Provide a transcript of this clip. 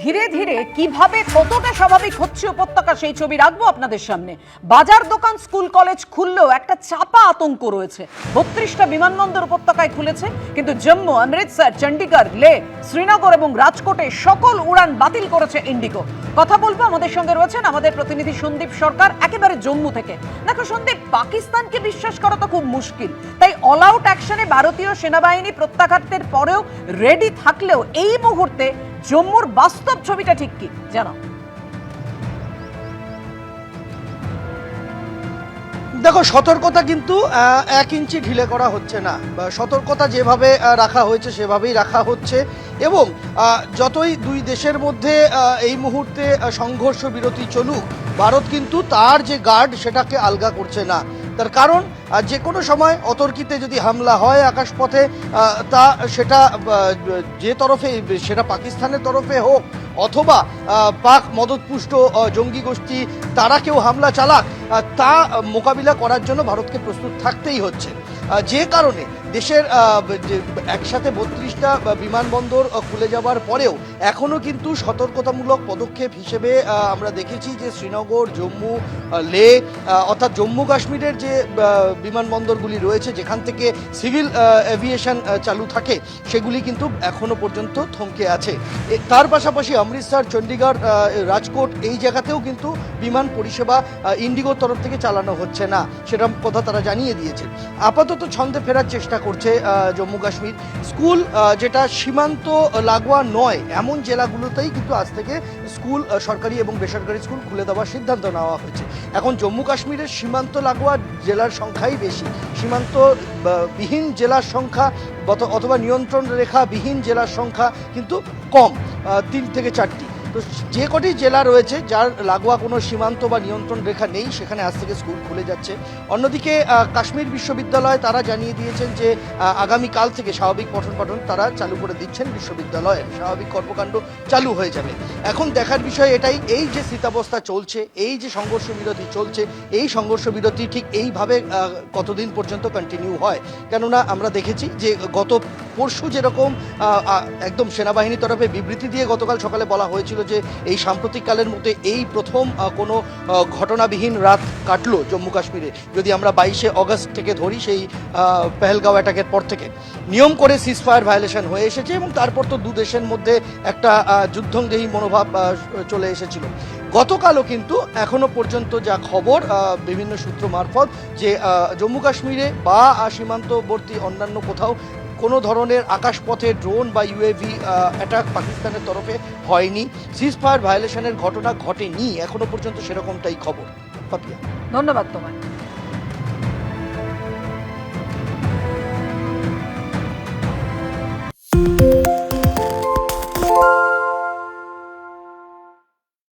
ধীরে ধীরে কিভাবে কতটা স্বাভাবিক হচ্ছে উপত্যকা সেই ছবি রাখবো আপনাদের সামনে। বাজার দোকান স্কুল কলেজ খুললেও একটা চাপা আতঙ্ক রয়েছে। 32টা বিমানবন্দর উপত্যকায় খুলেছে, কিন্তু জম্মু, অমৃতসর, চণ্ডীগড়, লে, শ্রীনগর এবং রাজকোটে সকল উড়ান বাতিল করেছে ইন্ডিগো। কথা বলবো, আমাদের সঙ্গে রয়েছেন আমাদের প্রতিনিধি সন্দীপ সরকার একেবারে জম্মু থেকে। দেখো সন্দীপ, পাকিস্তানকে বিশ্বাস করা তো খুব মুশকিল, তাই অল আউট অ্যাকশনে ভারতীয় সেনাবাহিনী প্রত্যাঘাতের পরেও রেডি থাকলেও এই মুহূর্তে জম্মুর বাস্তব ছবিটা ঠিক কি জানাও। দেখো, সতর্কতা কিন্তু 1 ইঞ্চি ঢিলে করা হচ্ছে না। সতর্কতা যেভাবে রাখা হয়েছে সেভাবেই রাখা হচ্ছে, এবং যতই দুই দেশের মধ্যে এই মুহূর্তে সংঘর্ষ বিরতি চলুক, ভারত কিন্তু তার যে গার্ড সেটাকে আলগা করছে না। তার কারণ যে কোনো সময় অতর্কিতে যদি হামলা হয় আকাশপথে, সেটা যে তরফে, সেটা পাকিস্তানের তরফে হোক অথবা পাক মদতপুষ্ট জঙ্গি গোষ্ঠী তারা কেউ হামলা চালাক, তা মোকাবিলা করার জন্য ভারতকে প্রস্তুত থাকতেই হচ্ছে। যে কারণে দেশের একসাথে 32টা বিমানবন্দর খুলে যাওয়ার পরেও এখনও কিন্তু সতর্কতামূলক পদক্ষেপ হিসেবে আমরা দেখেছি যে শ্রীনগর, জম্মু, লে, অর্থাৎ জম্মু কাশ্মীরের যে বিমানবন্দরগুলি রয়েছে যেখান থেকে সিভিল এভিয়েশন চালু থাকে, সেগুলি কিন্তু এখনও পর্যন্ত থমকে আছে। তার পাশাপাশি অমৃতসর, চণ্ডীগড়, রাজকোট এই জায়গাতেও কিন্তু বিমান পরিষেবা ইন্ডিগোর তরফ থেকে চালানো হচ্ছে না, সেরকম কথা তারা জানিয়ে দিয়েছে। আপাতত ছন্দে ফেরার চেষ্টা করছে জম্মু কাশ্মীর। স্কুল যেটা সীমান্ত লাগোয়া নয় এমন জেলাগুলোতেই কিন্তু আজ থেকে স্কুল, সরকারি এবং বেসরকারি স্কুল খুলে দেওয়ার সিদ্ধান্ত নেওয়া হয়েছে। এখন জম্মু কাশ্মীরের সীমান্ত লাগোয়া জেলার সংখ্যাই বেশি, সীমান্ত বিহীন জেলার সংখ্যা অথবা নিয়ন্ত্রণ রেখা বিহীন জেলার সংখ্যা কিন্তু কম, 3 থেকে 4টি। তো যে কটি জেলা রয়েছে যার লাগোয়া কোনো সীমান্ত বা নিয়ন্ত্রণ রেখা নেই, সেখানে আজ থেকে স্কুল খুলে যাচ্ছে। অন্যদিকে কাশ্মীর বিশ্ববিদ্যালয় তারা জানিয়ে দিয়েছেন যে আগামীকাল থেকে স্বাভাবিক পঠন পাঠন তারা চালু করে দিচ্ছেন, বিশ্ববিদ্যালয়ের স্বাভাবিক কর্মকাণ্ড চালু হয়ে যাবে। এখন দেখার বিষয় এটাই, এই যে স্থিতাবস্থা চলছে, এই যে সংঘর্ষ বিরতি চলছে, এই সংঘর্ষ বিরতি ঠিক এইভাবে কতদিন পর্যন্ত কন্টিনিউ হয়। কেননা আমরা দেখেছি যে গত পরশু যেরকম একদম সেনাবাহিনীর তরফে বিবৃতি দিয়ে গতকাল সকালে বলা হয়েছিল যে এই সাম্প্রতিককালের মধ্যে এই প্রথম কোনো ঘটনাবিহীন রাত কাটলো জম্মু কাশ্মীরে, যদি আমরা 22শে অগস্ট থেকে ধরি, সেই পেহেলগাঁও অ্যাটাকের পর থেকে নিয়ম করে সিজফায়ার ভায়োলেশন হয়ে এসেছে, এবং তারপর তো দু দেশের মধ্যে একটা যুদ্ধংদেহী মনোভাব চলে এসেছিল। গতকালও কিন্তু এখনো পর্যন্ত যা খবর বিভিন্ন সূত্র মারফত, যে জম্মু কাশ্মীরে বা সীমান্তবর্তী অন্যান্য কোথাও কোনো ধরনের আকাশপথে ড্রোন বা ইউএভি অ্যাটাক পাকিস্তানের তরফে হয়নি, সিজফায়ার ভায়োলেশনের ঘটনা ঘটেনি এখনো পর্যন্ত, সেরকমটাই খবর। পাপিয়া, ধন্যবাদ তোমায়।